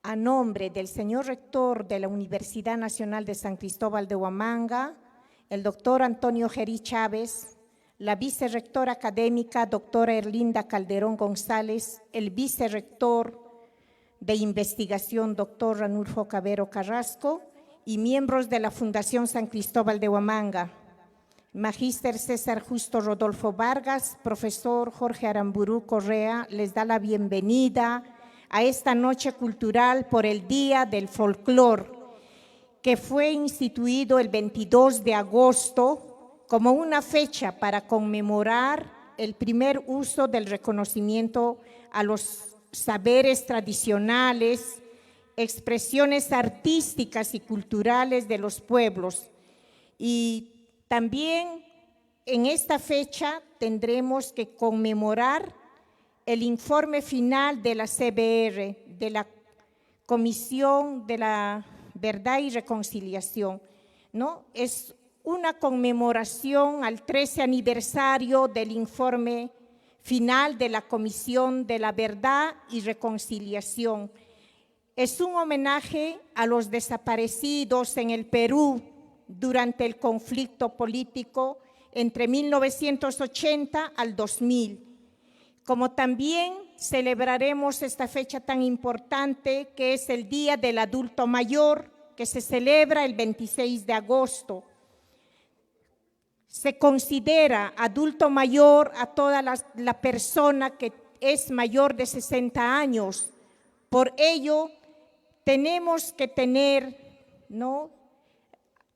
a nombre del señor rector de la Universidad Nacional de San Cristóbal de Huamanga, el doctor Antonio Gerí Chávez, la vicerrectora académica doctora Erlinda Calderón González, el vicerrector de investigación doctor Ranulfo Cabero Carrasco y miembros de la Fundación San Cristóbal de Huamanga, Magíster César Justo Rodolfo Vargas, profesor Jorge Aramburu Correa, les da la bienvenida a esta noche cultural por el Día del Folclor, que fue instituido el 22 de agosto como una fecha para conmemorar el primer uso del reconocimiento a los saberes tradicionales, expresiones artísticas y culturales de los pueblos. Y también en esta fecha tendremos que conmemorar el informe final de la CBR, de la Comisión de la Verdad y Reconciliación, ¿no? Es una conmemoración al 13 aniversario del informe final de la Comisión de la Verdad y Reconciliación. Es un homenaje a los desaparecidos en el Perú durante el conflicto político entre 1980 al 2000. Como también celebraremos esta fecha tan importante que es el Día del Adulto Mayor, que se celebra el 26 de agosto. Se considera adulto mayor a toda la persona que es mayor de 60 años. Por ello, tenemos que tener, ¿no?,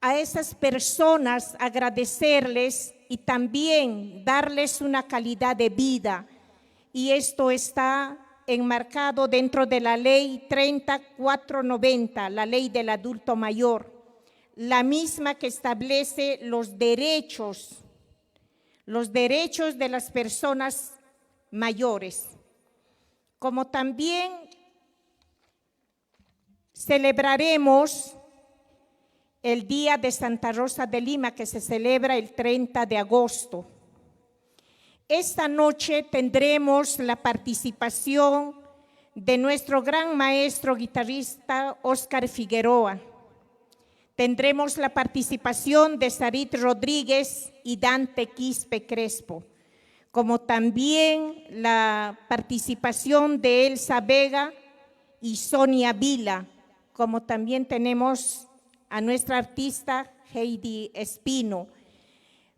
a esas personas, agradecerles y también darles una calidad de vida. Y esto está enmarcado dentro de la ley 3490, la ley del adulto mayor, la misma que establece los derechos de las personas mayores. Como también celebraremos el Día de Santa Rosa de Lima, que se celebra el 30 de agosto. Esta noche tendremos la participación de nuestro gran maestro guitarrista Óscar Figueroa. Tendremos la participación de Sarit Rodríguez y Dante Quispe Crespo, como también la participación de Elsa Vega y Sonia Vila, como también tenemos a nuestra artista Heidi Espino.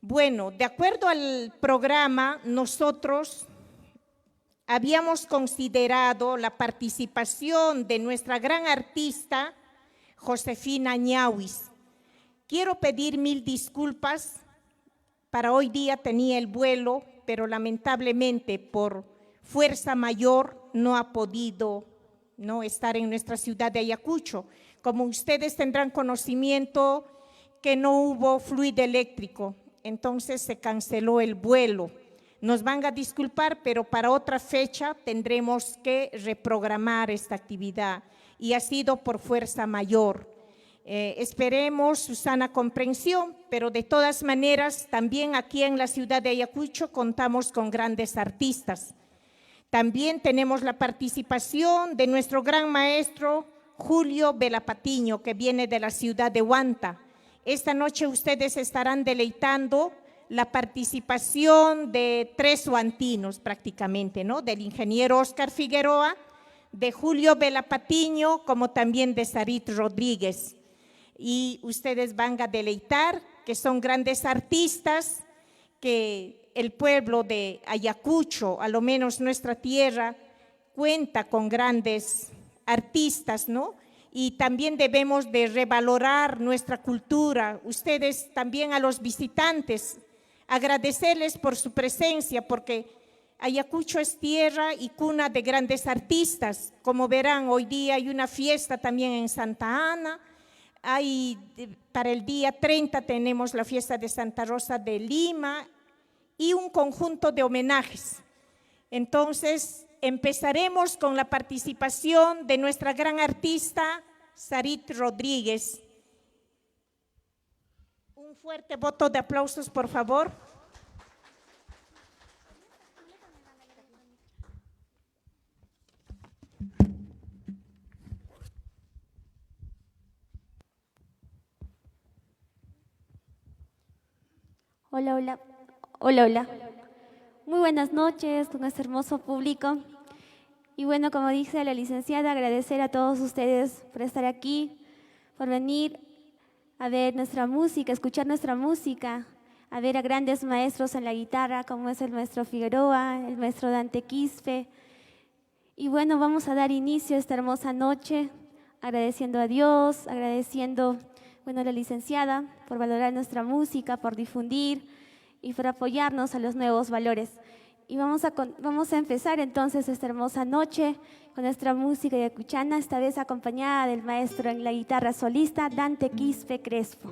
Bueno, de acuerdo al programa, nosotros habíamos considerado la participación de nuestra gran artista, Josefina Ñauis. Quiero pedir 1000 disculpas, para hoy día tenía el vuelo, pero lamentablemente por fuerza mayor no ha podido estar en nuestra ciudad de Ayacucho. Como ustedes tendrán conocimiento que no hubo fluido eléctrico, entonces se canceló el vuelo. Nos van a disculpar, pero para otra fecha tendremos que reprogramar esta actividad y ha sido por fuerza mayor. Esperemos su sana comprensión, pero de todas maneras también aquí en la ciudad de Ayacucho contamos con grandes artistas. También tenemos la participación de nuestro gran maestro Julio Velapatiño, que viene de la ciudad de Huanta. Esta noche ustedes estarán deleitando la participación de 3 huantinos prácticamente, ¿no? Del ingeniero Óscar Figueroa, de Julio Velapatiño, como también de Sarit Rodríguez. Y ustedes van a deleitar que son grandes artistas, que el pueblo de Ayacucho, a lo menos nuestra tierra, cuenta con grandes artistas, ¿no? Y también debemos de revalorar nuestra cultura. Ustedes también a los visitantes, agradecerles por su presencia, porque Ayacucho es tierra y cuna de grandes artistas. Como verán, hoy día hay una fiesta también en Santa Ana. Para el día 30 tenemos la fiesta de Santa Rosa de Lima y un conjunto de homenajes. Entonces, empezaremos con la participación de nuestra gran artista, Sarit Rodríguez. Un fuerte voto de aplausos, por favor. Hola, hola, hola, hola. Muy buenas noches con este hermoso público. Y bueno, como dice la licenciada, agradecer a todos ustedes por estar aquí, por venir a ver nuestra música, escuchar nuestra música, a ver a grandes maestros en la guitarra, como es el maestro Figueroa, el maestro Dante Quispe. Y bueno, vamos a dar inicio a esta hermosa noche, agradeciendo a Dios, agradeciendo a la licenciada por valorar nuestra música, por difundir y por apoyarnos a los nuevos valores. Y vamos a empezar entonces esta hermosa noche con nuestra música yacuchana, esta vez acompañada del maestro en la guitarra solista, Dante Quispe Crespo.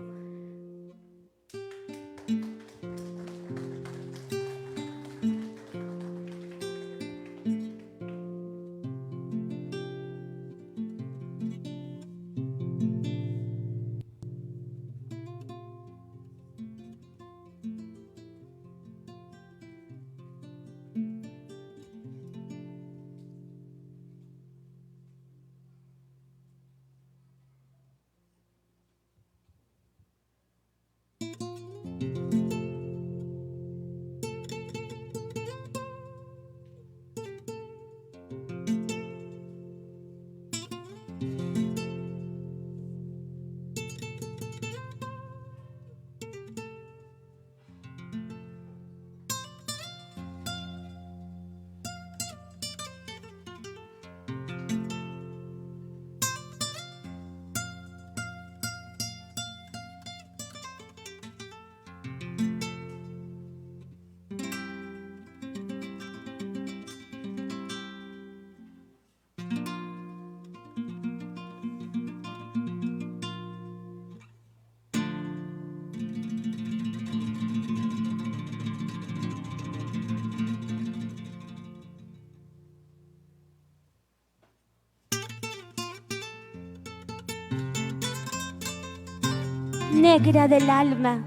Negra del alma,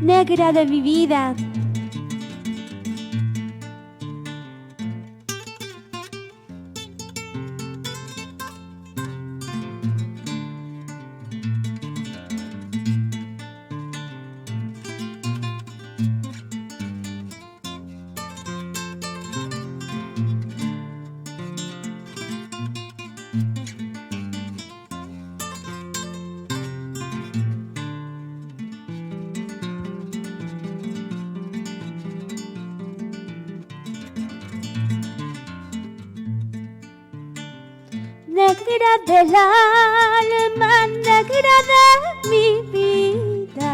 negra de mi vida. Negra del alma, negra de mi vida.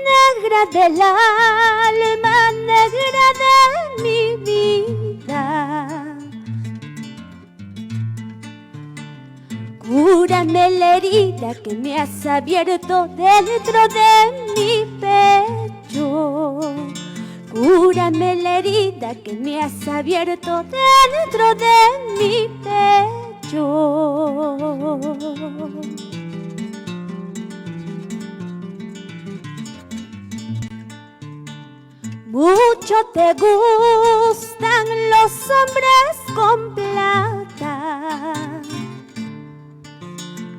Negra del alma, negra de mi vida. Cúrame la herida que me has abierto dentro de mi pecho. Cúrame la herida que me has abierto dentro de mi pecho. Mucho te gustan los hombres con plata.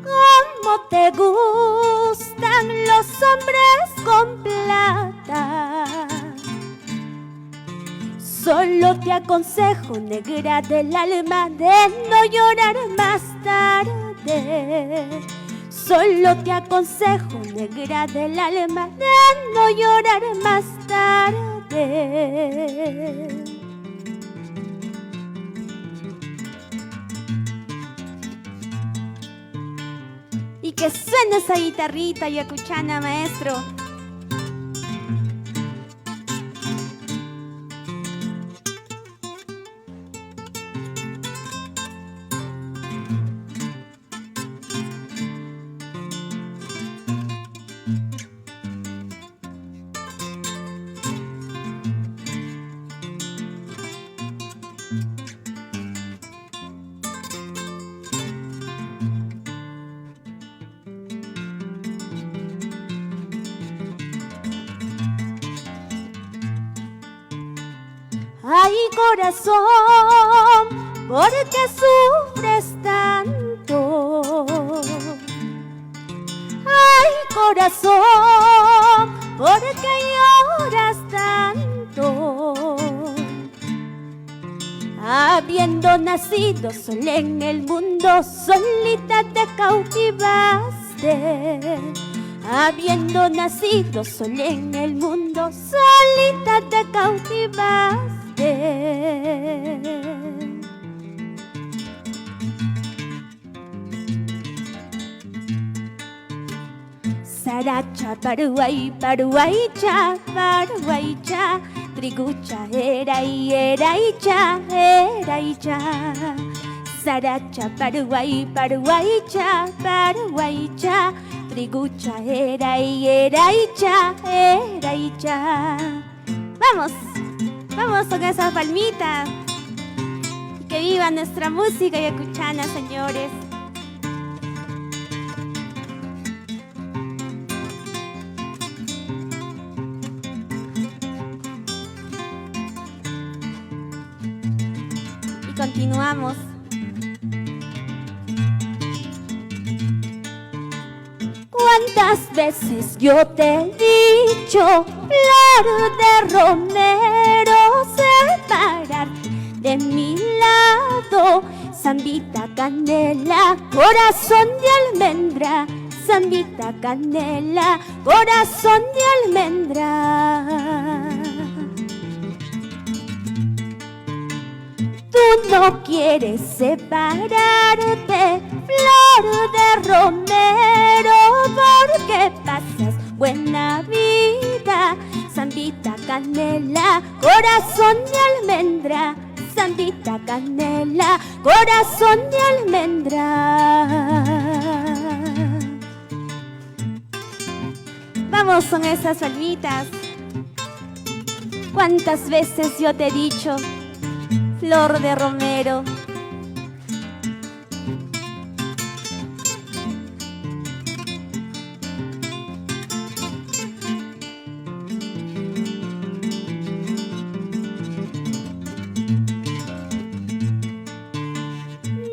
¿Cómo te gustan los hombres con plata? Solo te aconsejo, negra del alma, de no llorar más tarde. Solo te aconsejo, negra del alma, de no llorar más tarde. Y que suene esa guitarrita yacuchana, maestro. Ay, corazón, ¿por qué sufres tanto? Ay, corazón, ¿por qué lloras tanto? Habiendo nacido sola en el mundo, solita te cautivaste. Habiendo nacido sola en el mundo, solita te cautivaste. Saracha, paruaicha, paruaicha, trigucha, eraicha. Saracha, paruaicha, paruaicha, trigucha, eraicha. Vamos con esa palmita. Que viva nuestra música yacuchana, señores. Continuamos. ¿Cuántas veces yo te he dicho, flor de romero, separarte de mi lado? Zambita canela, corazón de almendra, zambita canela, corazón de almendra. Tú no quieres separarte, flor de romero, porque pasas buena vida. Zambita canela, corazón de almendra, zambita canela, corazón de almendra. Vamos con esas palmitas. ¿Cuántas veces yo te he dicho, flor de romero?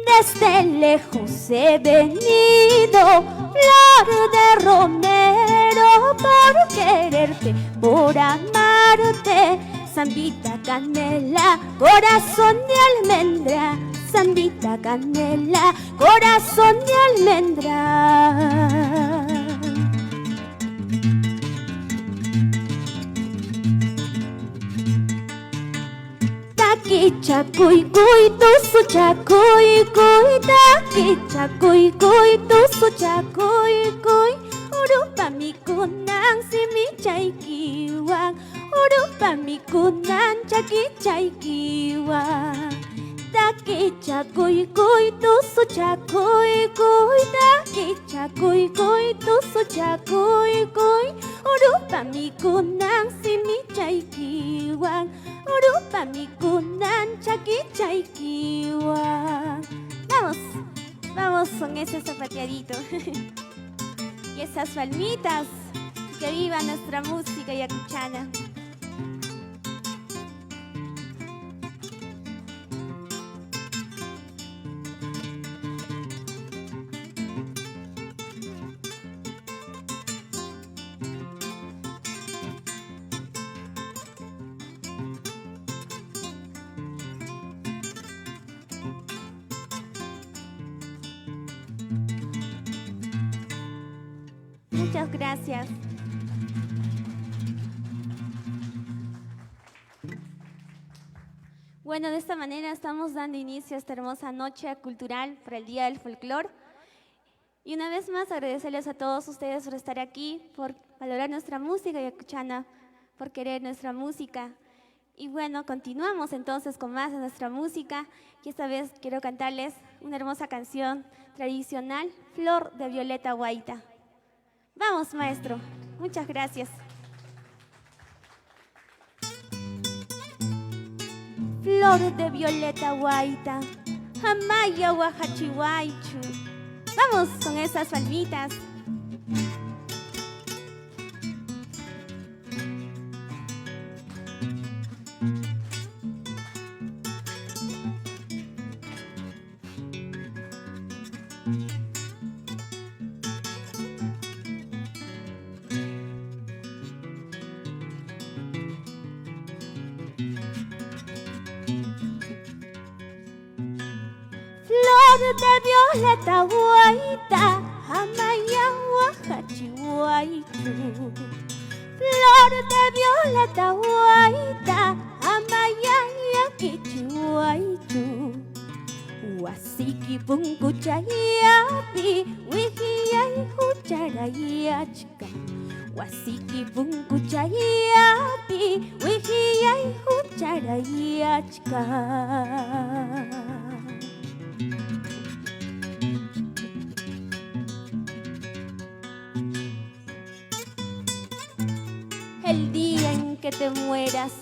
Desde lejos he venido, flor de romero, por quererte, por amarte. Zambita canela, corazón de almendra, zambita canela, corazón de almendra. Taquicha cuy cuy, tusu chacuy cuy, taquicha cuy cuy, tusu chacuy cuy. Urupa mi kunang si mi chaikiwang, urupa mi kunang chaki chaikiwang. Taquicha cuy cuy, tusu chacuy cuy, taquicha cuy cuy, tusu chacuy cuy. Urupa mi kunang si mi chaikiwang, urupa mi kunang chaki chaikiwang. Vamos con ese zapateadito. Y esas palmitas. Que viva nuestra música yacuchana. Muchas gracias. Bueno, de esta manera estamos dando inicio a esta hermosa noche cultural para el Día del Folclor. Y una vez más agradecerles a todos ustedes por estar aquí, por valorar nuestra música yacuchana, por querer nuestra música. Y bueno, continuamos entonces con más de nuestra música. Y esta vez quiero cantarles una hermosa canción tradicional, Flor de Violeta Guaita. Vamos, maestro. Muchas gracias. Flor de violeta guaita, Amaya Huajachihuaychu. Vamos con esas palmitas. de violeta guaita, amaya huajachihuaychu. Flor de violeta guaita, amaya yaquichihuaychu. Wasiki punkuchayapi, wihiyay hucharayachka. Wasiki punkuchayapi, wihiyay hucharayachka. El día en que te mueras,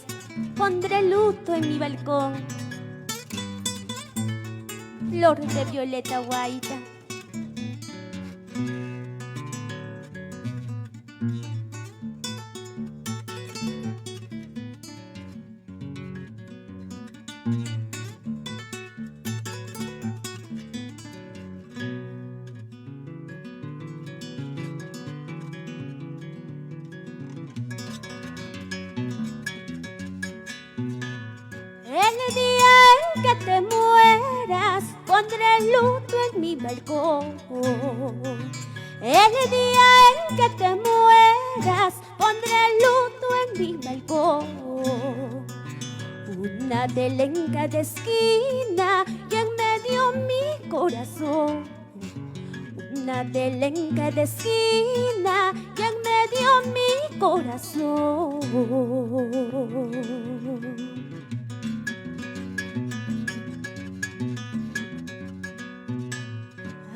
pondré luto en mi balcón. Flor de violeta guaita. El día en que te mueras, pondré luto en mi balcón. El día en que te mueras, pondré luto en mi balcón. Una telenca de esquina y en medio mi corazón. Una telenca de esquina y en medio mi corazón.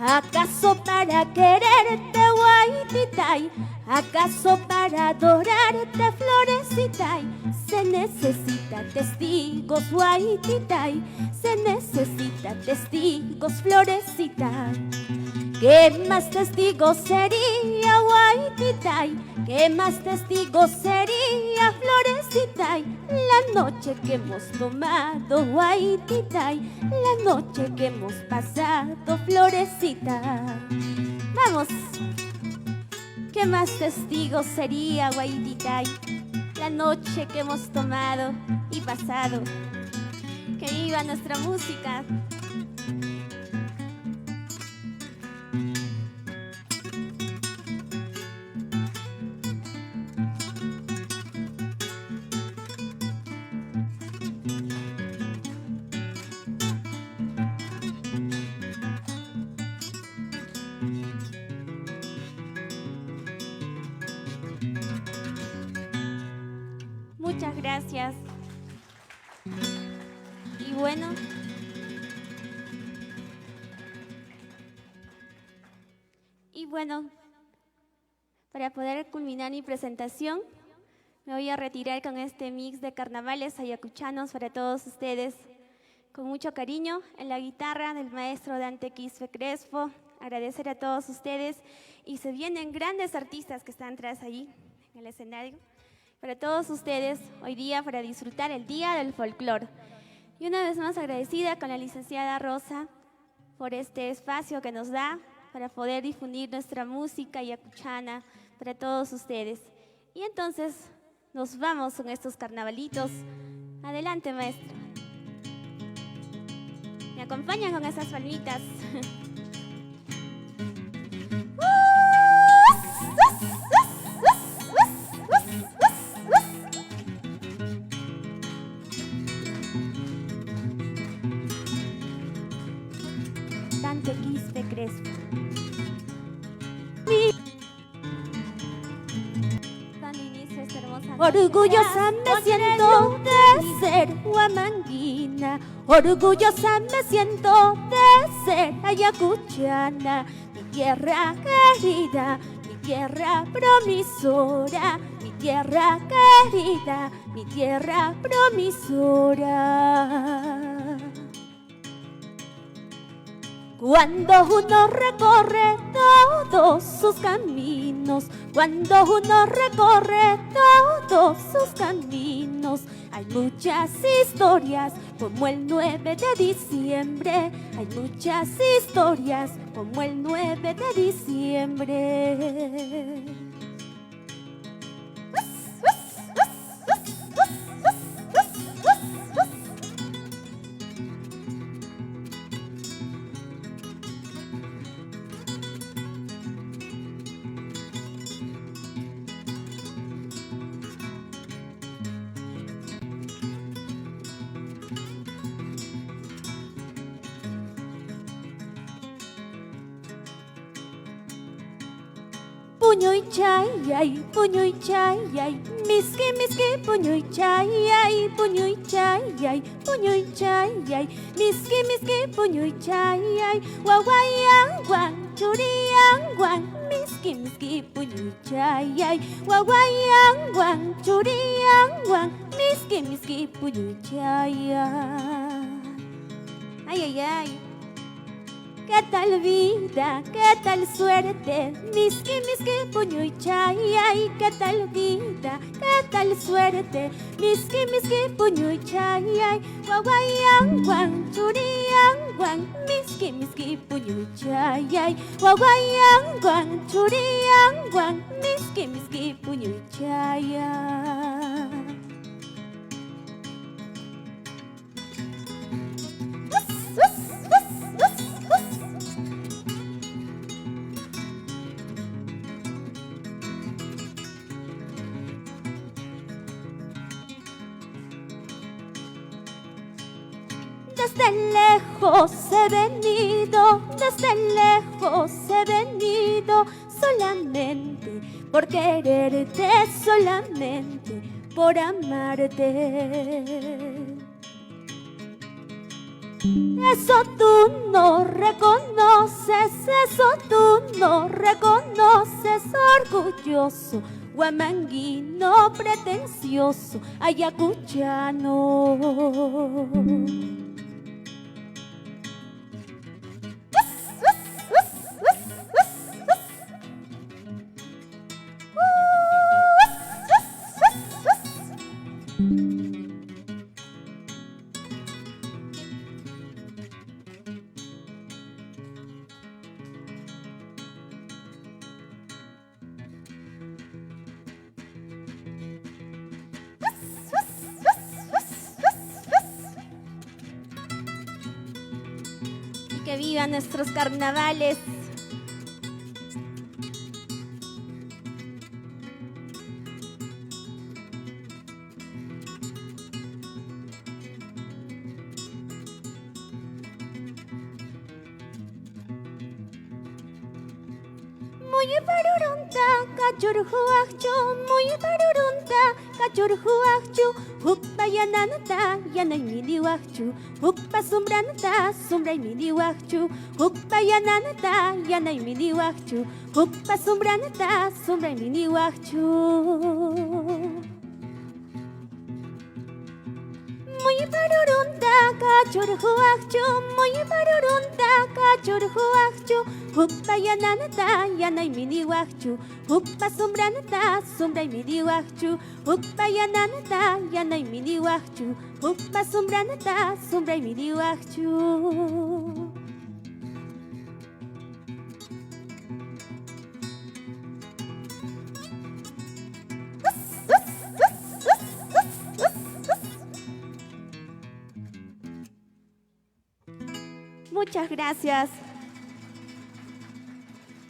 ¿Acaso para quererte, Guaititay? ¿Acaso para adorarte, Florecitay? Se necesita testigos, Guaititay. Se necesita testigos, Florecitay. ¿Qué más testigos sería, Guaititay? ¿Qué más testigos sería, Florecitay? La noche que hemos tomado, Guaititay. La noche que hemos pasado, Florecitay. Vamos. ¿Qué más testigos sería, Guaititay? La noche que hemos tomado y pasado. Que viva nuestra música. Muchas gracias. Y bueno, para poder culminar mi presentación, me voy a retirar con este mix de carnavales ayacuchanos para todos ustedes. Con mucho cariño, en la guitarra del maestro Dante Quispe Crespo. Agradecer a todos ustedes. Y se vienen grandes artistas que están atrás allí, en el escenario. Para todos ustedes, hoy día para disfrutar el Día del Folclor. Y una vez más agradecida con la licenciada Rosa por este espacio que nos da para poder difundir nuestra música ayacuchana para todos ustedes. Y entonces nos vamos con estos carnavalitos. Adelante, maestro. Me acompañan con esas palmitas. Dante Quispe Crespo. Dando inicio a esta hermosa noche. Orgullosa me siento de ser huamanguina. Orgullosa me siento de ser ayacuchana. Mi tierra querida, mi tierra promisora. Mi tierra querida, mi tierra promisora. Cuando uno recorre todos sus caminos, cuando uno recorre todos sus caminos, hay muchas historias como el 9 de diciembre, hay muchas historias como el 9 de diciembre. puñuy chayay, puñuy chayay, miski puñuy chayay, puñuy chayay, puñuy chayay, miski puñuy chayay, wawayang wang churiyang wang, miski puñuy chayay, wawayang wang churiyang wang, miski puñuy chayay. Ay, ay, ay. ¿Qué tal vida? ¿Qué tal suerte? Miski puñuy chayay. ¿Qué tal vida? ¿Qué tal suerte? Miski puñuy chayay. Wawayang wang churiyang wang. Miski puñuy chayay. Wawayang wang churiyang wang. Miski puñuy chayay. Desde lejos he venido, desde lejos he venido, solamente por quererte, solamente por amarte. Eso tú no reconoces, eso tú no reconoces, orgulloso, huamanguino, pretencioso, ayacuchano. Que vivan nuestros carnavales. Muy parurunta, kachurhuachchu, muy parurunta, kachurhuachchu, hukpa yananata, yanay miliwachchu, hukpa sumbranata, sumbray miliwachchu, hukpa yananata, yanay miliwachchu, hukpa sumbranata, sumbray miliwachchu. Muy parurunta, kachurhuachchu, muy parurunta, kachurhuachchu, hukpa yananata, yanay miliwachchu, hukpa sumbranata, sumbray miliwachchu, hukpa yananata, yanay miliwachchu, hukpa sumbranata, sumbray miliwachchu. Muchas gracias.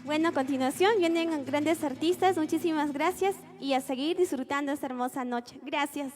Bueno, a continuación vienen grandes artistas. Muchísimas gracias y a seguir disfrutando esta hermosa noche. Gracias.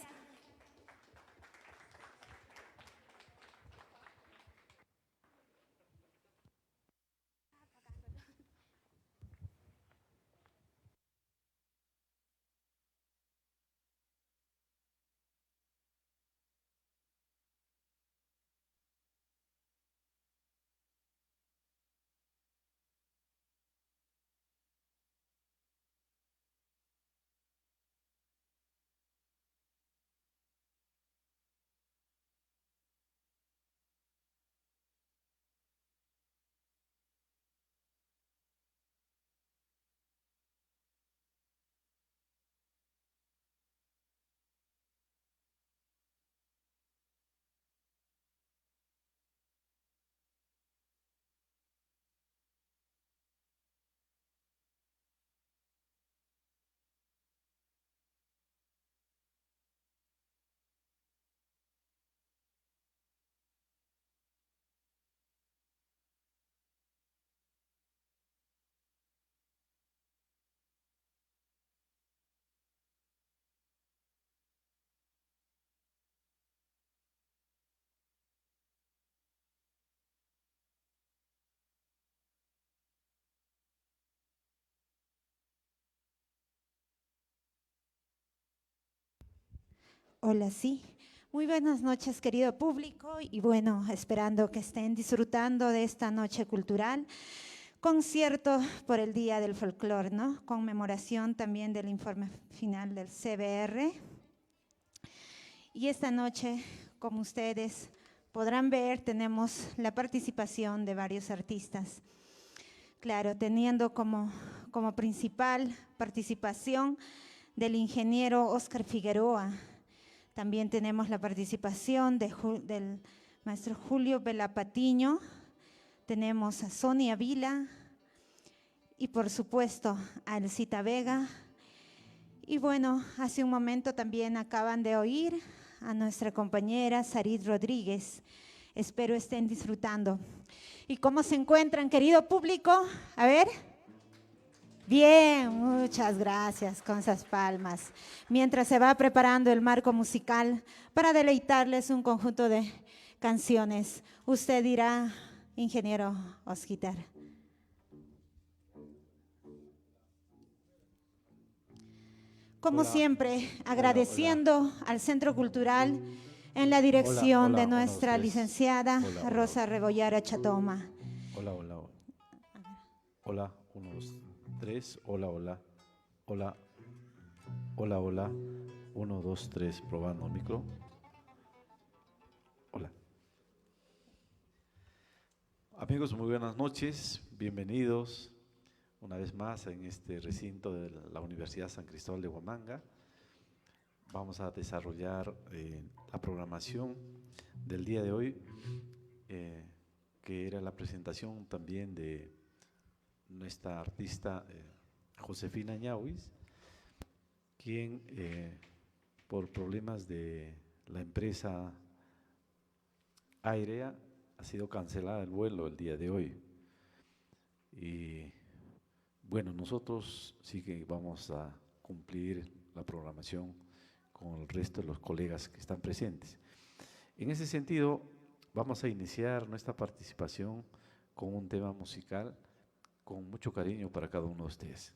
Hola, sí. Muy buenas noches, querido público, y bueno, esperando que estén disfrutando de esta noche cultural. Concierto por el Día del Folclor, ¿no? Conmemoración también del informe final del CBR. Y esta noche, como ustedes podrán ver, tenemos la participación de varios artistas. Claro, teniendo como principal participación del ingeniero Óscar Figueroa. También tenemos la participación del maestro Julio Velapatiño, tenemos a Sonia Vila y por supuesto a Elcita Vega. Y bueno, hace un momento también acaban de oír a nuestra compañera Sarit Rodríguez. Espero estén disfrutando. ¿Y cómo se encuentran, querido público? A ver. Bien, muchas gracias con esas palmas. Mientras se va preparando el marco musical para deleitarles un conjunto de canciones, usted dirá, ingeniero Osquitar. Como siempre, agradeciendo al Centro Cultural en la dirección de nuestra licenciada Rosa Rebollara Chatoma. Hola, 1, 2, 3, hola, 1, 2, 3, probando el micro. Hola. Amigos, muy buenas noches, bienvenidos una vez más en este recinto de la Universidad San Cristóbal de Huamanga. Vamos a desarrollar la programación del día de hoy, que era la presentación también de nuestra artista Josefina Ñauis, quien por problemas de la empresa aérea ha sido cancelada el vuelo el día de hoy. Y bueno, nosotros sí que vamos a cumplir la programación con el resto de los colegas que están presentes. En ese sentido, vamos a iniciar nuestra participación con un tema musical con mucho cariño para cada uno de ustedes.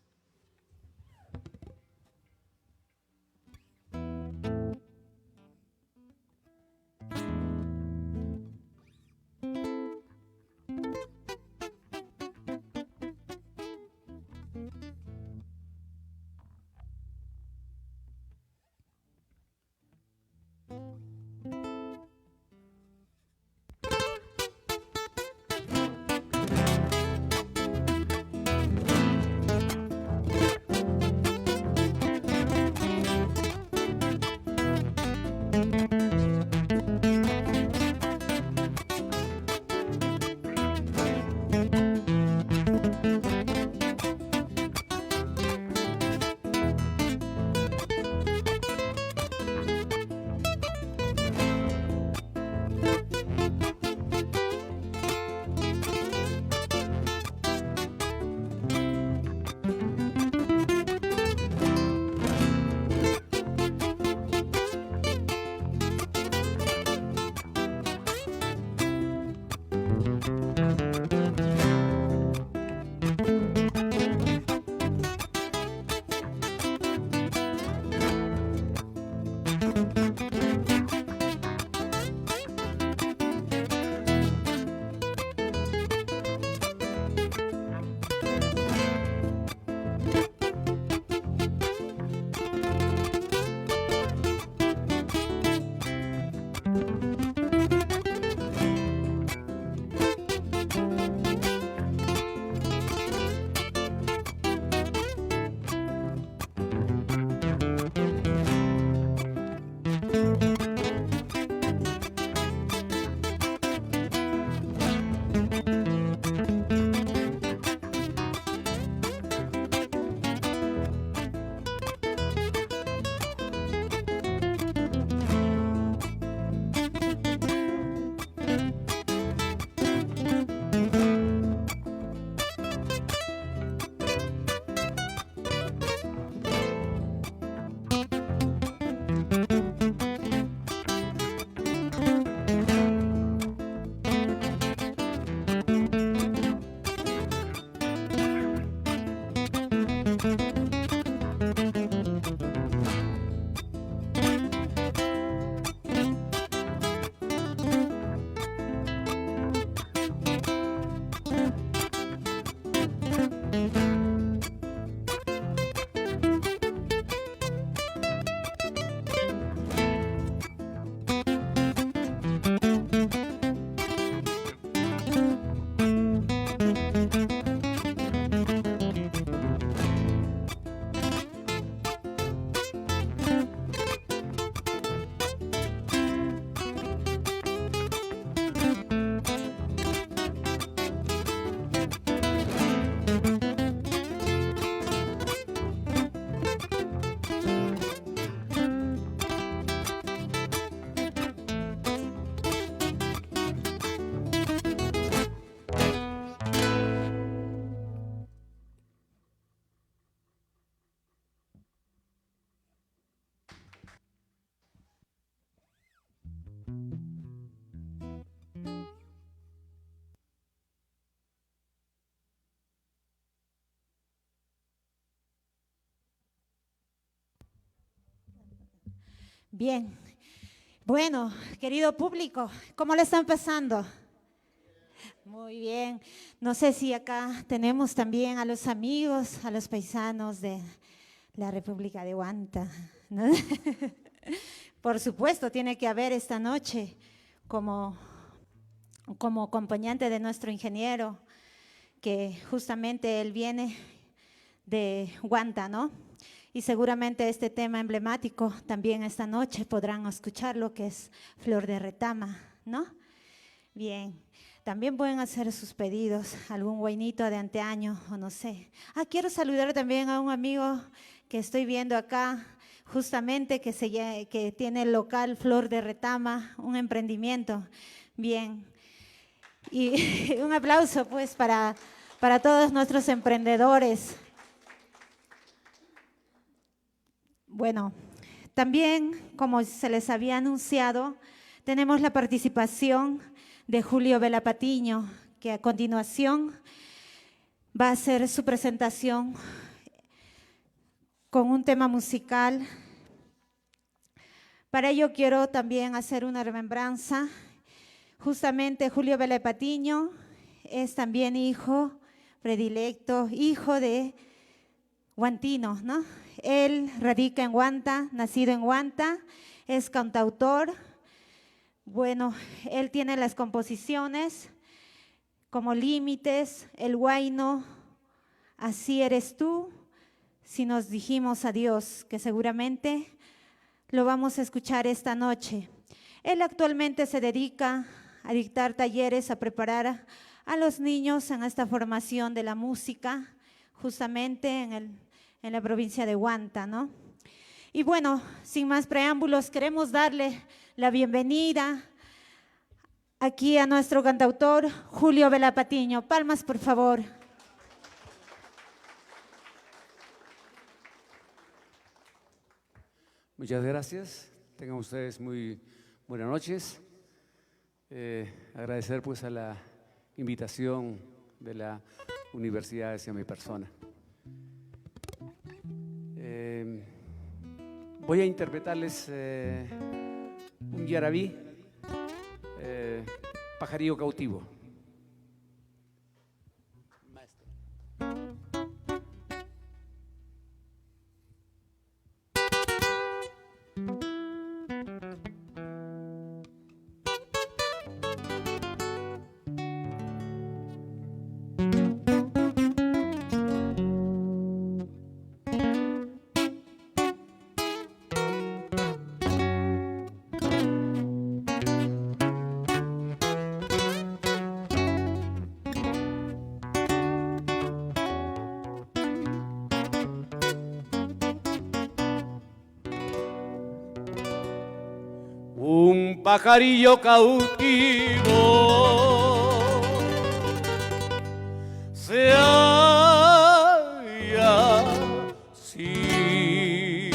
Bien, bueno, querido público, ¿cómo le están pasando? Muy bien, no sé si acá tenemos también a los amigos, a los paisanos de la República de Huanta, ¿no? Por supuesto, tiene que haber esta noche como acompañante de nuestro ingeniero, que justamente él viene de Huanta, ¿no? Y seguramente este tema emblemático también esta noche podrán escuchar lo que es Flor de Retama, ¿no? Bien, también pueden hacer sus pedidos, algún guainito de anteaño o no sé. Quiero saludar también a un amigo que estoy viendo acá, justamente que tiene el local Flor de Retama, un emprendimiento. Bien, y un aplauso pues para todos nuestros emprendedores. Bueno, también, como se les había anunciado, tenemos la participación de Julio Vela Patiño, que a continuación va a hacer su presentación con un tema musical. Para ello quiero también hacer una remembranza. Justamente Julio Vela Patiño es también hijo predilecto, hijo de huantinos, ¿no? Él radica en Huanta, nacido en Huanta, es cantautor. Bueno, él tiene las composiciones como Límites, El Huayno, Así eres tú, Si nos dijimos adiós, que seguramente lo vamos a escuchar esta noche. Él actualmente se dedica a dictar talleres, a preparar a los niños en esta formación de la música, justamente en la provincia de Huanta, ¿no? Y bueno, sin más preámbulos, queremos darle la bienvenida aquí a nuestro cantautor Julio Vela Patiño. Palmas, por favor. Muchas gracias. Tengan ustedes muy buenas noches. Agradecer pues a la invitación de la universidad hacia mi persona. Voy a interpretarles un yarabí, Pajarillo Cautivo. Un pajarillo cautivo se halla así,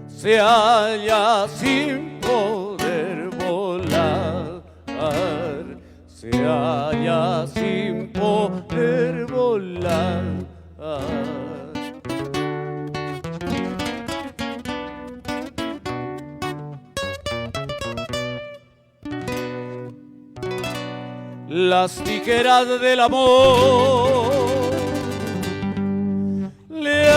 se halla sin poder volar, se halla sin poder volar. las tijeras del amor le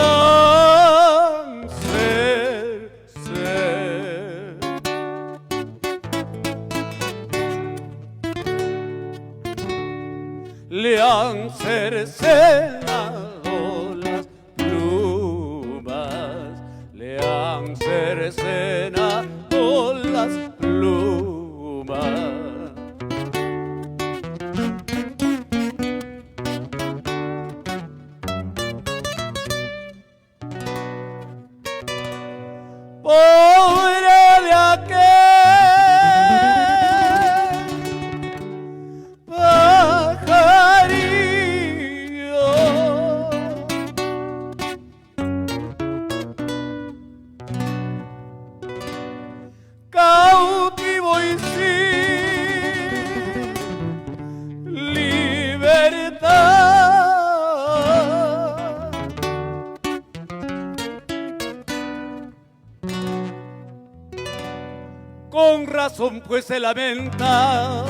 han cercenado las plumas, le han cercenado las plumas. Pobre de aquel pajarillo cautivo y sin libertad. Con razón pues se lamenta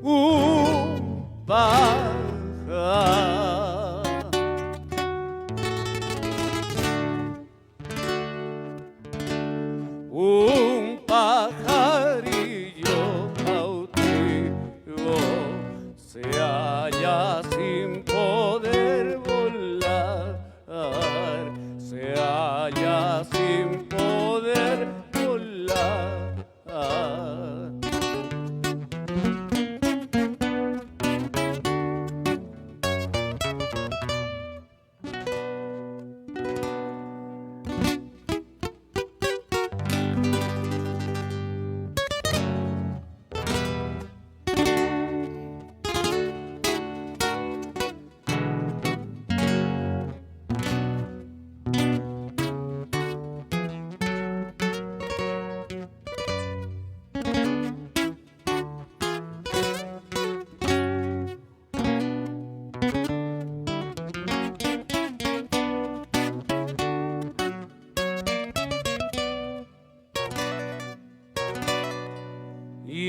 un pájaro, un pajarillo cautivo se halla sin poder volar, se halla sin poder volar.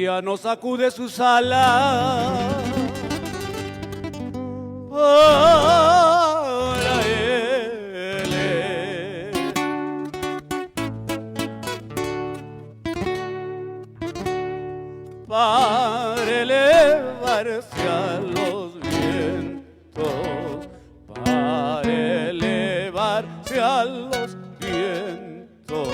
Ya no sacude sus alas para él, para elevarse a los vientos, para elevarse a los vientos.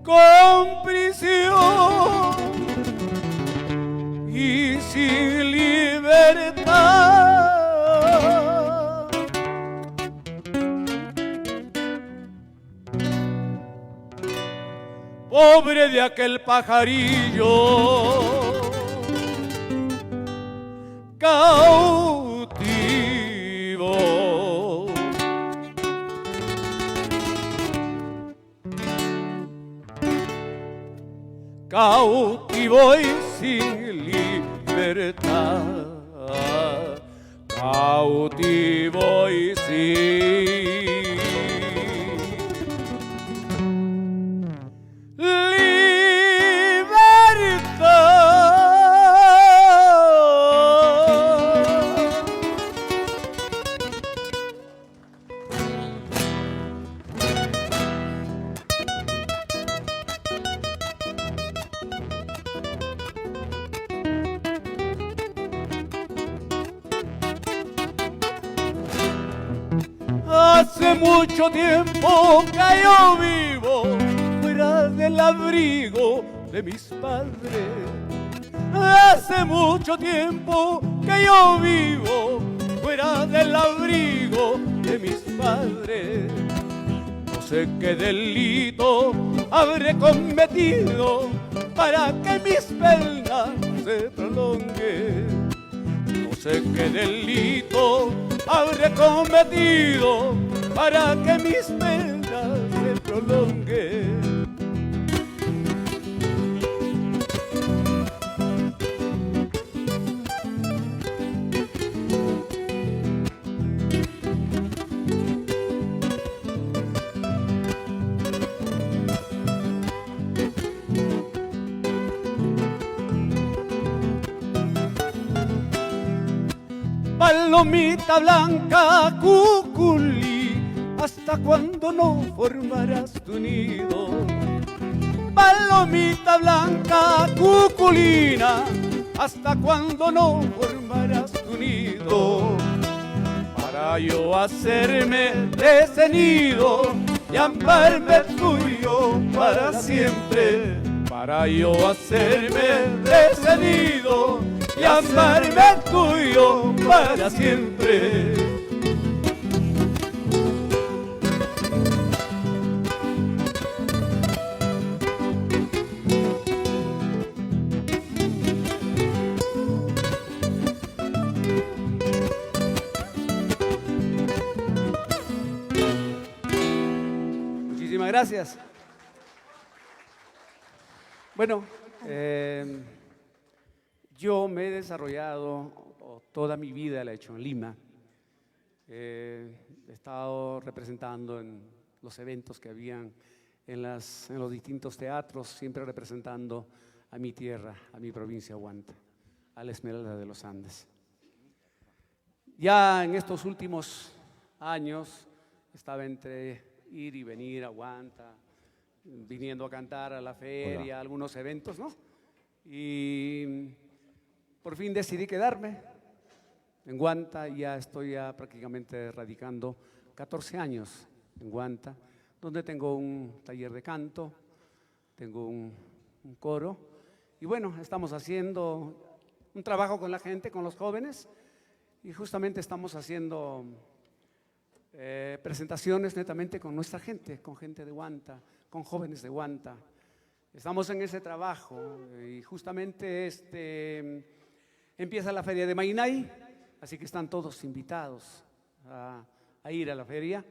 Con prisión y sin libertad, pobre de aquel pajarillo cautivo, cautivo y sin libertad, cautivo y sin Hace mucho tiempo que yo vivo fuera del abrigo de mis padres. Hace mucho tiempo que yo vivo fuera del abrigo de mis padres. No sé qué delito habré cometido para que mis penas se prolonguen. No sé qué delito habré cometido para que mis penas se prolonguen. Palomita blanca, cuculí, ¿hasta cuándo no formarás tu nido? Palomita blanca, cuculina, ¿hasta cuándo no formarás tu nido? Para yo hacerme de ese nido y amarme tuyo para siempre. Para yo hacerme de ese nido y amarme tuyo para siempre. Muchísimas gracias. Bueno, yo me he desarrollado, toda mi vida la he hecho en Lima. He estado representando en los eventos que habían en los distintos teatros, siempre representando a mi tierra, a mi provincia Huanta, a la Esmeralda de los Andes. Ya en estos últimos años estaba entre ir y venir a Huanta, viniendo a cantar a la feria, a algunos eventos, ¿no? Y por fin decidí quedarme en Huanta. Ya estoy prácticamente radicando 14 años en Huanta, donde tengo un taller de canto, tengo un coro. Y bueno, estamos haciendo un trabajo con la gente, con los jóvenes, y justamente estamos haciendo presentaciones netamente con nuestra gente, con gente de Huanta, con jóvenes de Huanta. Estamos en ese trabajo y justamente empieza la feria de Mainay, así que están todos invitados a ir a la feria.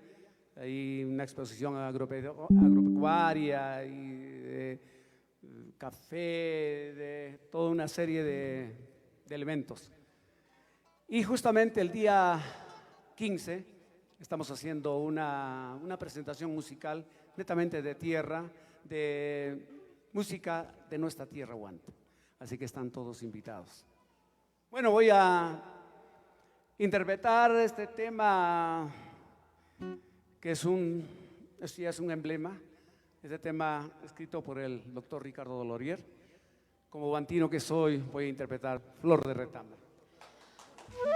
Hay una exposición agropecuaria y de café, de toda una serie de elementos. Y justamente el día 15 estamos haciendo una presentación musical netamente de tierra, de música de nuestra tierra Huanta. Así que están todos invitados. Bueno, voy a interpretar este tema que ya es un emblema. Este tema escrito por el doctor Ricardo Dolorier. Como huantino que soy, voy a interpretar Flor de Retama.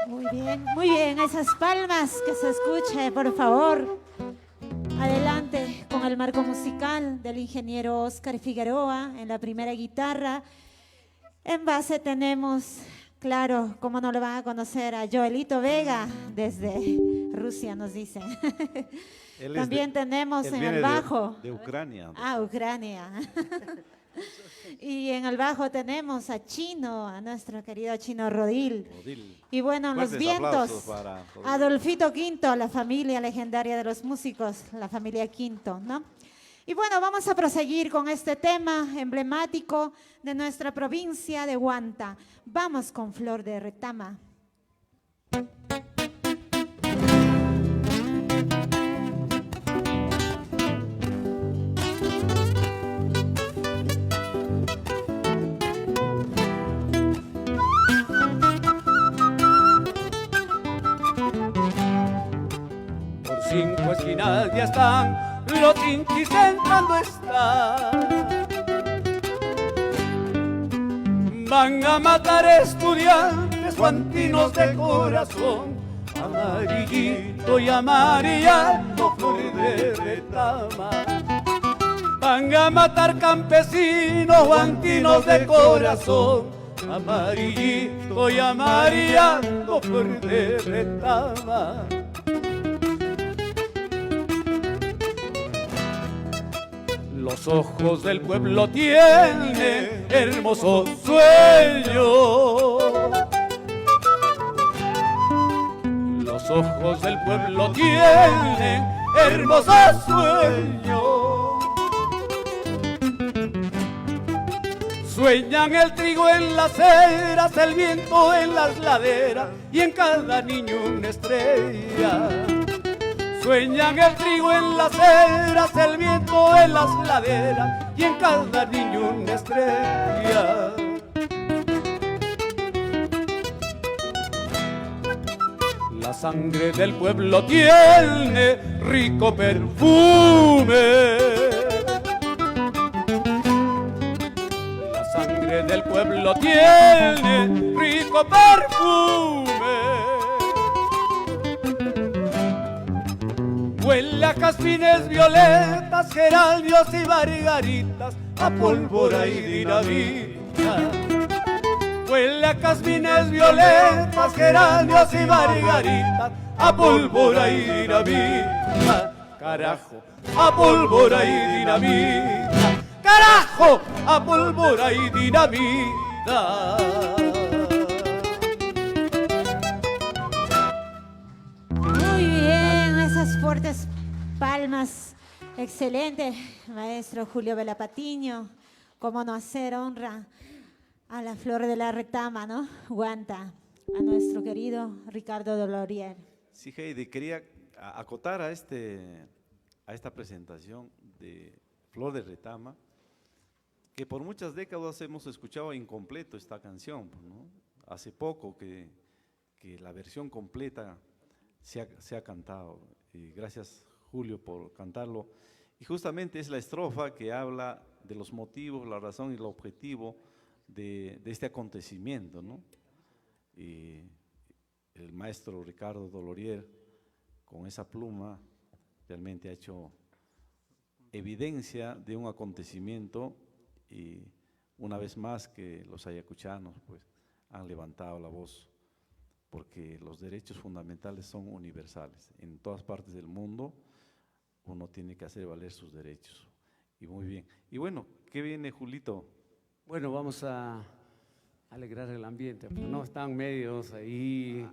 Muy bien, esas palmas, que se escuche, por favor. Adelante con el marco musical del ingeniero Oscar Figueroa en la primera guitarra. En base tenemos, claro, cómo no lo van a conocer, a Joelito Vega desde Rusia, nos dicen. También tenemos en el bajo. De Ucrania. Ucrania. Y en el bajo tenemos a Chino, a nuestro querido Chino Rodil. Y bueno, en los vientos, Adolfito Quinto, la familia legendaria de los músicos, la familia Quinto, ¿no? Y bueno, vamos a proseguir con este tema emblemático de nuestra provincia de Huanta. Vamos con Flor de Retama. Por 5 esquinas ya están los chinchis entrando están. Van a matar estudiantes huantinos de corazón, amarillito y amarillando flor de retama. Van a matar campesinos huantinos de corazón, amarillito y amarillando flor de retama. Los ojos del pueblo tienen hermosos sueños. ojos del pueblo tienen hermosos sueños. Sueñan el trigo en las eras, el viento en las laderas y en cada niño una estrella. Sueñan el trigo en las eras, el viento en las laderas y en cada niño una estrella. La sangre del pueblo tiene rico perfume. La sangre del pueblo tiene rico perfume. Huele a jazmines, violetas, geranios y margaritas, a pólvora y dinamita. Huele a jazmines, violetas, geranios y margaritas, a pólvora y dinamita. Carajo, a pólvora y dinamita. Carajo, a pólvora y dinamita. Muy bien, esas fuertes palmas. Excelente, maestro Julio Vela Patiño. Cómo no hacer honra a la flor de la retama, ¿no? Guanta, a nuestro querido Ricardo Dolorier. Sí, Heidi, quería acotar a esta presentación de Flor de Retama, que por muchas décadas hemos escuchado incompleto esta canción, ¿no? Hace poco que la versión completa se ha cantado, y gracias Julio por cantarlo, y justamente es la estrofa que habla de los motivos, la razón y el objetivo de este acontecimiento, ¿no? Y el maestro Ricardo Dolorier, con esa pluma, realmente ha hecho evidencia de un acontecimiento, y una vez más que los ayacuchanos pues han levantado la voz, porque los derechos fundamentales son universales. En todas partes del mundo uno tiene que hacer valer sus derechos. Y muy bien. Y bueno, ¿qué viene, Julito? Bueno, vamos a alegrar el ambiente, pues, no están medios ahí,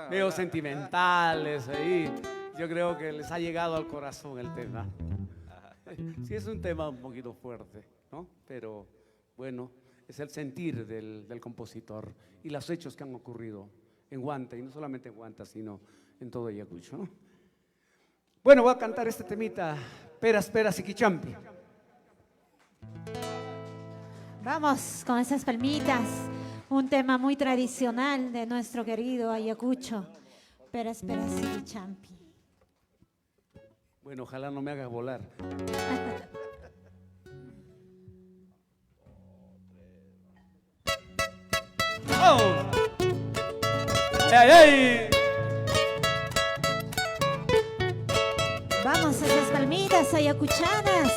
medio sentimentales ahí. Yo creo que les ha llegado al corazón el tema. Sí, es un tema un poquito fuerte, ¿no? Pero bueno, es el sentir del compositor y los hechos que han ocurrido en Huanta, y no solamente en Huanta, sino en todo Ayacucho, ¿no? Bueno, voy a cantar este temita, Peras, Peras y Quichampi. Vamos con esas palmitas, un tema muy tradicional de nuestro querido Ayacucho, Peras, Peras y Champi. Bueno, ojalá no me haga volar. ¡Oh! ¡Ay, ay! Vamos a esas palmitas ayacuchanas.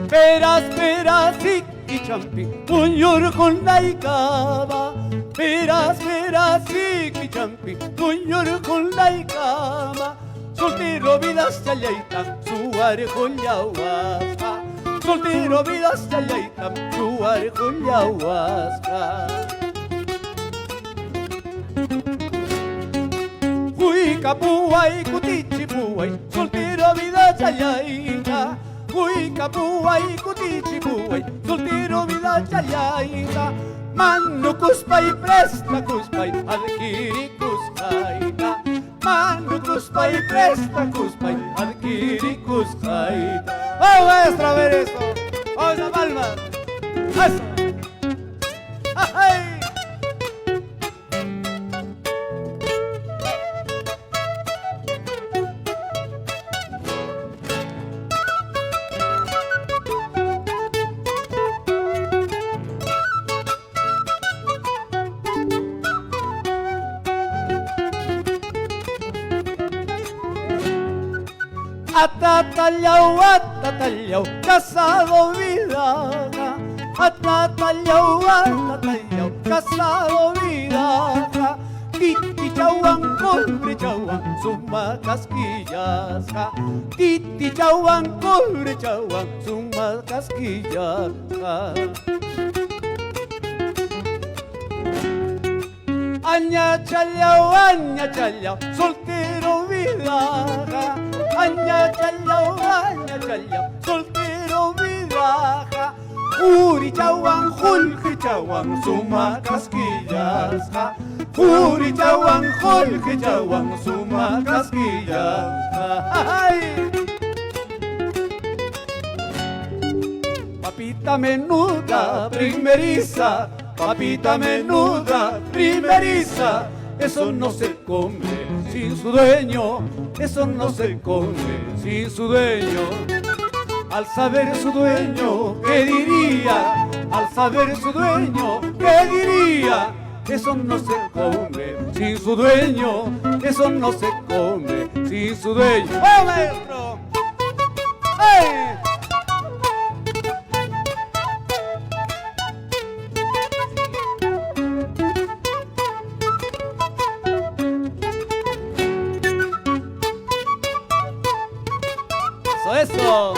Peras, peras y quichampi, cuñor con la icaba. Peras, peras y quichampi, cuñor con la icaba. Soltero vidas chayaita, su arejo yahuasca. Soltero vidas chayaita, su arejo yahuasca. Fui capuay, cutichipuay, soltero vida chayaita. Fui capuay, cutichipuay, soltero vida chayaita. Mano cuspay, presta cuspay, adquiri cuscaita. Mano cuspay, presta cuspay, adquiri cuscaita. ¡Oh, maestra, a ver eso! ¡Oh, esa palma! ¡Eso! ¡Ay! Atatallao, casado vidaga. Atatallao, casado vidaga. Kiki chauan cobre chawan, suma casquillas, ja. Titi chawan, cobre chawan, suma casquillas, ja. Aña challao, soltero vida, ja. Aña challao, soltero vida, ja. Uri chawan, julge chawan, suma casquillas, ja. Uri chawan, julge chawan, suma casquillas, ja. Ay. Papita menuda, primeriza, papita menuda, primeriza, eso no se come sin su dueño, eso no se come sin su dueño. Al saber su dueño, ¿qué diría? Al saber su dueño, ¿qué diría? Eso no se come sin su dueño, eso no se come sin su dueño. ¡Oh, maestro! ¡Ay! Eso.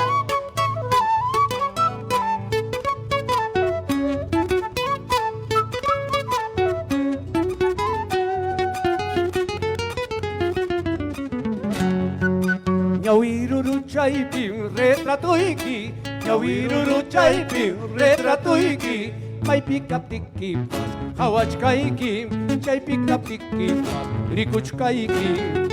Ñawiruru chaipim retrato iki, ñawiruru chaipim retrato iki, mai pica piquipas, hawachkaiki, chai pica piquipas, rikuchkaiki.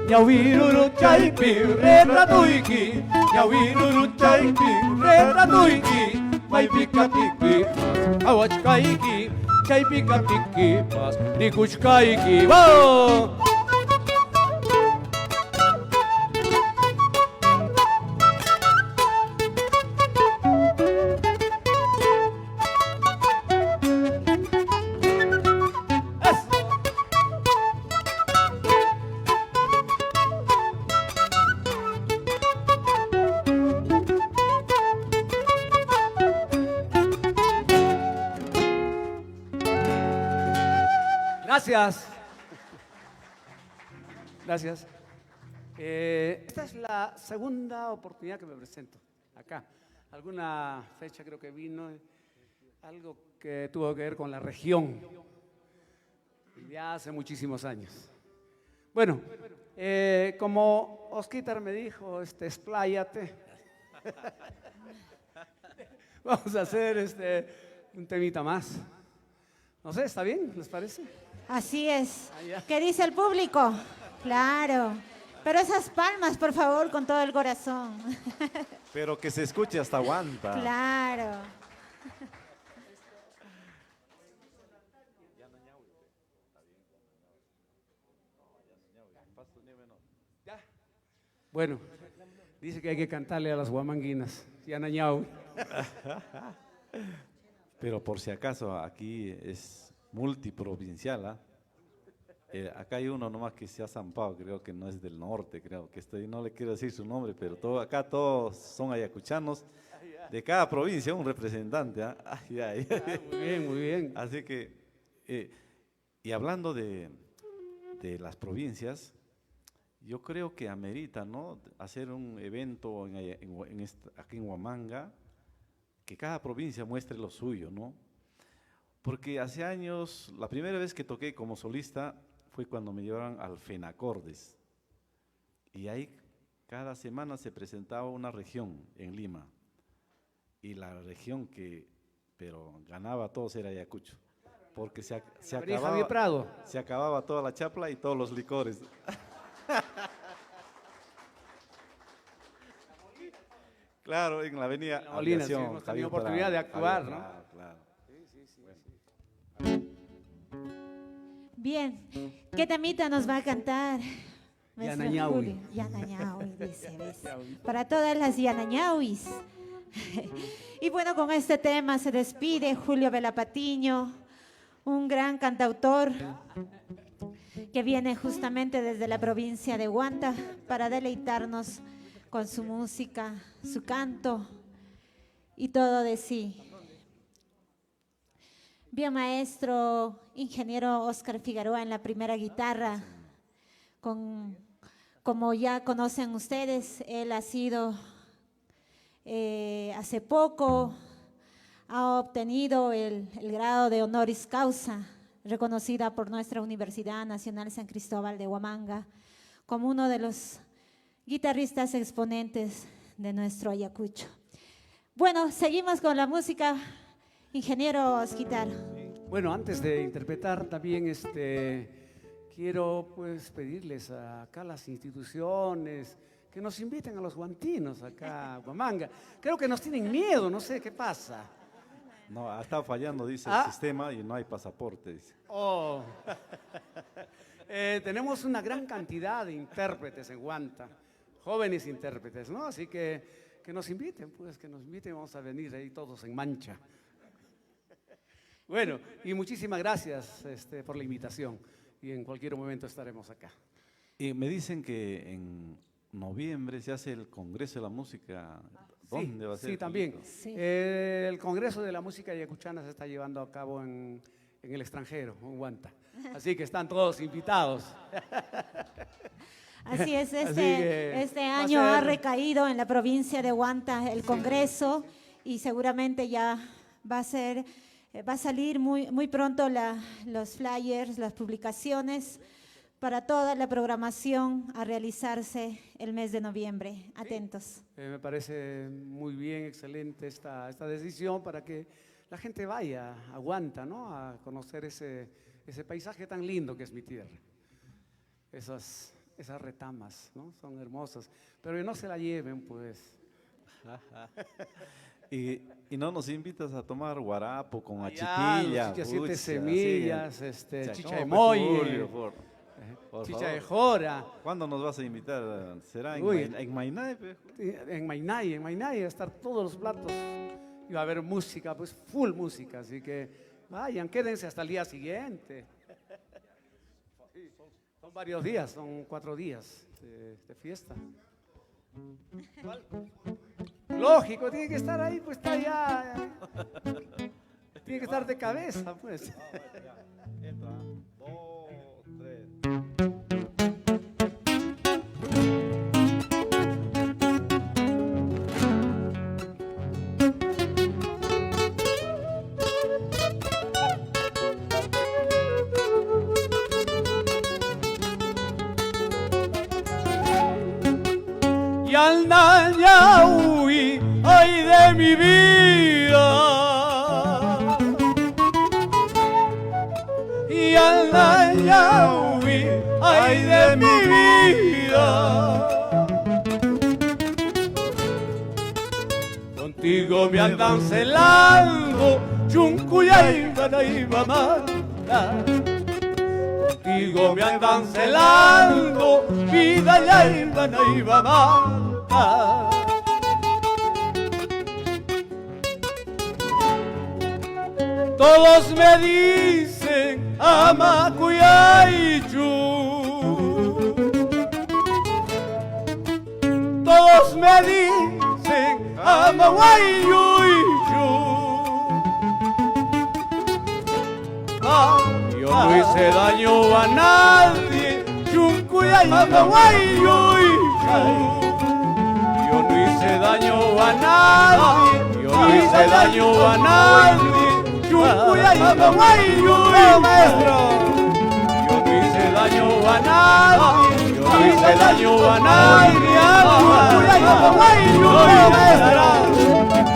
Ñawiruru chaipim retrato iki, ñawiruru chaipim retrato iki, mai pica piquipas, hawachkaiki, chai pica piquipas, rikuchkaiki. ¡Wow! Gracias. Gracias. Esta es la segunda oportunidad que me presento acá. Alguna fecha creo que vino, algo que tuvo que ver con la región, ya hace muchísimos años. Bueno, como Osquitar me dijo, expláyate. Vamos a hacer un temita más. No sé, ¿está bien? ¿Les parece? Así es. ¿Qué dice el público? Claro. Pero esas palmas, por favor, con todo el corazón. Pero que se escuche hasta aguanta. Claro. Bueno, dice que hay que cantarle a las huamanguinas. Yanañau. Pero por si acaso, aquí es multiprovincial, ¿ah? Acá hay uno nomás que se ha zampado, creo que no es del norte, creo que no le quiero decir su nombre, pero acá todos son ayacuchanos, de cada provincia un representante, ¿ah? Ay, ay. Muy bien, muy bien. Así que, y hablando de las provincias, yo creo que amerita, ¿no?, hacer un evento aquí en Huamanga, que cada provincia muestre lo suyo, ¿no? Porque hace años, la primera vez que toqué como solista fue cuando me llevaron al FENACORDES. Y ahí cada semana se presentaba una región en Lima. Y la región pero ganaba a todos era Ayacucho. Porque se acababa toda la chapla y todos los licores. Claro, en la avenida Molina, sí, hemos tenido oportunidad de actuar, ¿no? Claro. Bien, ¿qué temita nos va a cantar? Yanañaui. Yanañaui, dice, ¿ves? Para todas las Yanañauis. Y bueno, con este tema se despide Julio Velapatiño, un gran cantautor que viene justamente desde la provincia de Huanta para deleitarnos con su música, su canto y todo de sí. Bien, maestro, ingeniero Oscar Figueroa en la primera guitarra, Como ya conocen ustedes, él ha sido hace poco, ha obtenido el grado de honoris causa, reconocida por nuestra Universidad Nacional San Cristóbal de Huamanga, como uno de los guitarristas exponentes de nuestro Ayacucho. Bueno, seguimos con la música, ingeniero Osquitar. Bueno, antes de interpretar también quiero pues pedirles acá a las instituciones que nos inviten a los guantinos acá a Huamanga. Creo que nos tienen miedo, no sé qué pasa. No, ha estado fallando, dice el sistema, y no hay pasaporte, dice. Oh. Tenemos una gran cantidad de intérpretes en Huanta, jóvenes intérpretes, ¿no? Así que nos inviten, pues, que nos inviten, vamos a venir ahí todos en mancha. Bueno, y muchísimas gracias por la invitación, y en cualquier momento estaremos acá. Y me dicen que en noviembre se hace el Congreso de la Música. ¿Dónde va a ser? Sí, también. Sí. El Congreso de la Música Ayacuchana se está llevando a cabo en el extranjero, en Huanta. Así que están todos invitados. Así es, que este va a año ha ser- recaído en la provincia de Huanta el Congreso y seguramente ya va a salir muy pronto los flyers, las publicaciones para toda la programación a realizarse el mes de noviembre. Atentos. Me parece muy bien, excelente esta decisión para que la gente vaya a Huanta, ¿no? A conocer ese paisaje tan lindo que es mi tierra. Esas retamas, ¿no? Son hermosas, pero no se la lleven, pues. Y no nos invitas a tomar guarapo con Allá, achiquilla, los chicha siete pucha, semillas, así. chicha ¿Cómo, de pues, molle, Julio, por chicha favor? de jora. ¿Cuándo nos vas a invitar? ¿Será Uy. en Mainay? Pe? En Mainay va a estar todos los platos y va a haber música, pues full música, así que vayan, quédense hasta el día siguiente. Son varios días, son 4 días de fiesta. Lógico, tiene que estar ahí, pues está allá. Tiene que estar de cabeza, pues. Entra, 2, 3. Y al Nayahui, ay de mi vida. Y al Nayahui, ay de mi vida. Contigo me andan celando, Chuncuyay, Manta. Contigo me andan celando, vida ya iba manta. Todos me dicen Amacuyaychu. Todos me dicen Amaguayuychu. Yo no hice daño a nadie, Chuncuyay, Amaguayuychu. Yo no hice daño a nadie, yo no hice daño a nadie, Chuncuyay, Amaguayuychu. Maestro. Yo no hice daño a nadie, yo no hice daño a nadie, Chuncuyay, Amaguayuychu.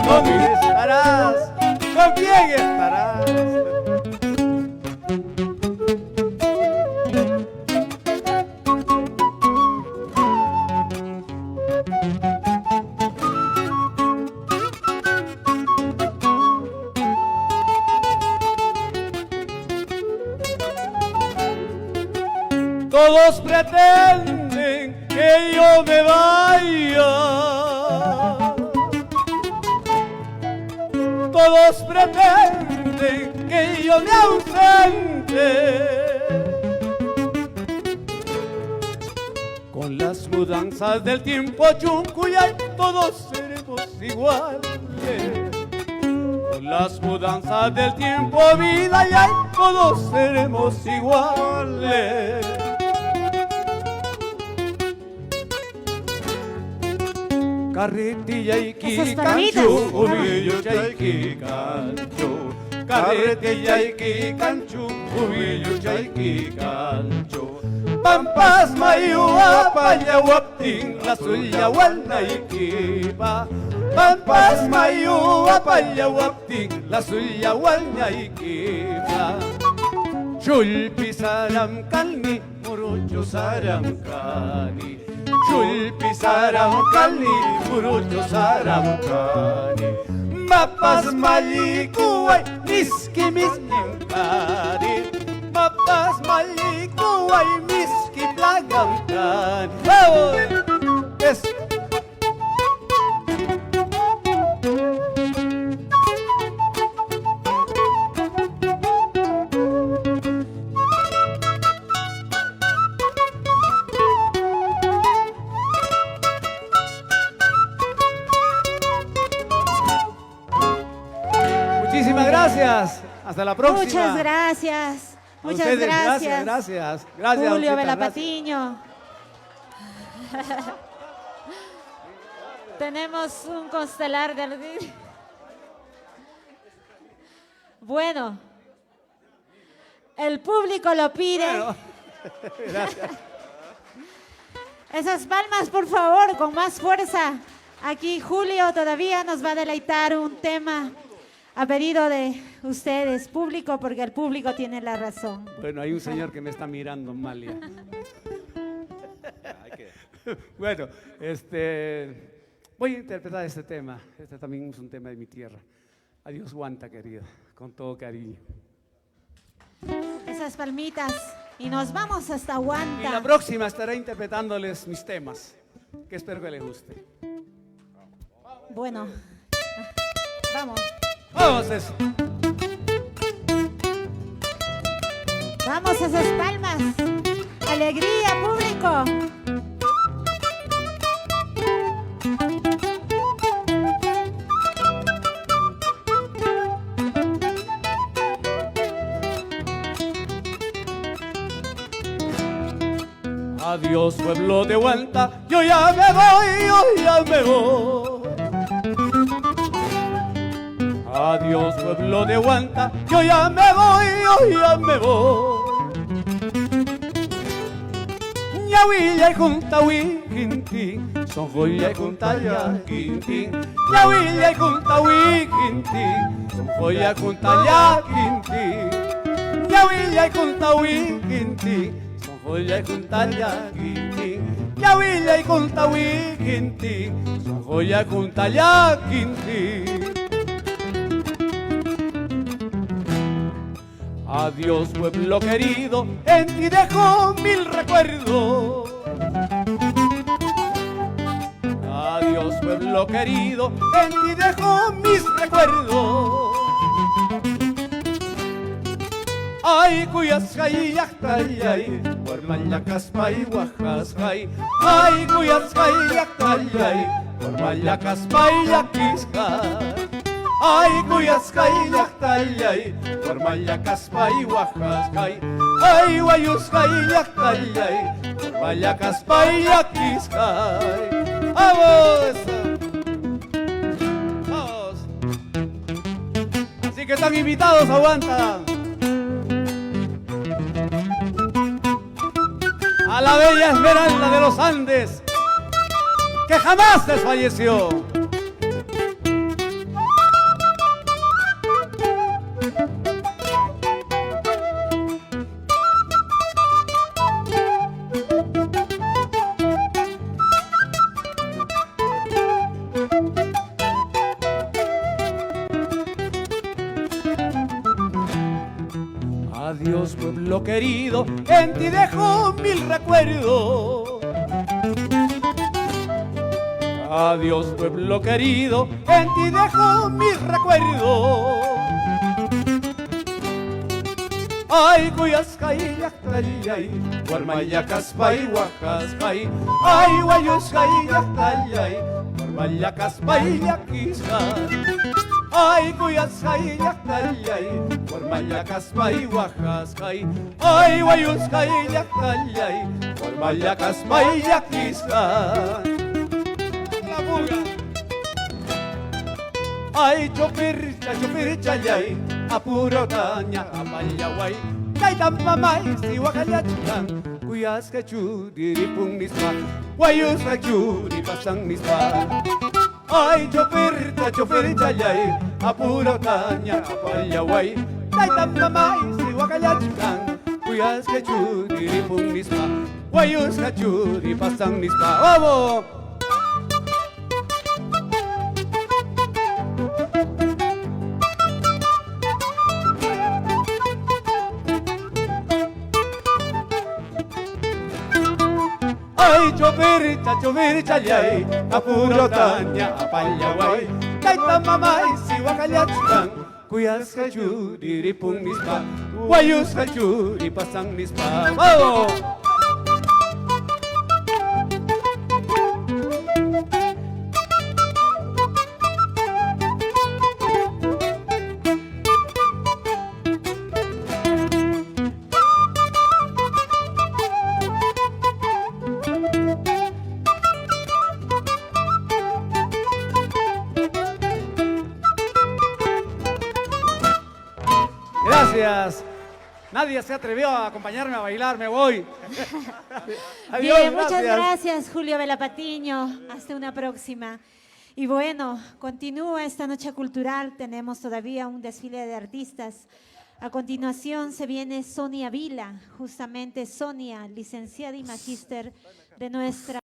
¿Con quién estarás? ¿Con quién estarás? Todos pretenden que yo me vaya. Todos pretenden que yo me ausente. Con las mudanzas del tiempo, Chuncuyay, todos seremos iguales. Con las mudanzas del tiempo, vida, y todos seremos iguales. Carretilla y Esas cancho, palmitas. ubillo chaiki cancho. Carretilla y cancho, ubillo chaiki cancho. Pampas mayua paya wapting la suya wana ikipa. Pampas mayua paya wapting la suya wana ikipa. Chulpi saram kalni, murucho saram kani. Chulpi saram kalni, murucho saram kani. Mapas malikuay, miski kani. Mapas malikuay, miski plagam kani. Oh! Yes. Muchísimas gracias. Hasta la próxima. Muchas gracias. A Muchas ustedes, gracias. Gracias. Julio Osita, Velapatiño. Tenemos un constelar de... Bueno, el público lo pide. Bueno, gracias. Esas palmas, por favor, con más fuerza. Aquí Julio todavía nos va a deleitar un tema a pedido de ustedes, público, porque el público tiene la razón. Bueno, hay un señor que me está mirando mal ya. Bueno, voy a interpretar este tema. Este también es un tema de mi tierra. Adiós, Guanta, querida, con todo cariño. Esas palmitas. Y nos vamos hasta Y la Huanta. próxima estaré interpretándoles mis temas, que espero que les guste. Bueno, vamos. Vamos, eso. Vamos a esas palmas. Alegría, público. Adiós, pueblo de Huanta, yo ya me voy, yo ya me voy. Adiós, pueblo de Huanta, yo ya me voy, yo ya me voy. Yahuilla y junta huiquintín, son joya y junta ya quintín. Yahuilla y junta huiquintín, son joya y junta ya quintín. Yahuilla y junta huiquintín, son joya y junta ya quintín. Yahuilla y junta huiquintín, son joya y junta ya quintín. Adiós, pueblo querido, en ti dejo mil recuerdos. Adiós, pueblo querido, en ti dejo mis recuerdos. Ay, cuyas yactayay, por mayacas paihuajasay. Ay, cuyas yactayay, por mayacas paillaquiscay. Ay, cuyas yactayay, por mayacas paihuajasay. Ay, guayus yactayay, por mayacas paillaquiscay. ¡Vamos! ¡Vamos! Así que están invitados, aguanta. A la bella Esmeralda de los Andes, que jamás desfalleció. Adiós, pueblo querido, en ti dejo mil recuerdos. Adiós, pueblo querido, en ti dejo mil recuerdos. Ay, cuyas yactayay, guarmayacas paihuajasay. Ay, guayos yactayay, guarmayacas paillaquiscay. Ay, cuyas yactayay, guarmayacas paihuajasay. Ay, guayos yactayay, guarmayacas paillaquiscay. La pulga. Ay, chopir, chayay, apuro taña, apayaway. Kay tampamay, si wakalachutan, kuyas kachu, diripung nispa, wayus kachu, pasang nispa. Ay, chopir, chayay, apuro taña, apayaway. Kay tampamay, si wakalachutan, kuyas kachu, diripung nispa, wayus kachu, pasang nispa. ¡Vamos! Ay, chopir, chayay, apuro taña, apayaway. Kay tamamay, si wakalachutan, kuyas kachu, diripung nispa, wayus kachu, pasang nispa. ¡Vamos! Gracias. Nadie se atrevió a acompañarme a bailar, me voy. Adiós, Bien, muchas gracias, Julio Velapatiño. Hasta una próxima. Y bueno, continúa esta noche cultural. Tenemos todavía un desfile de artistas. A continuación se viene Sonia Vila, justamente Sonia, licenciada y magíster de nuestra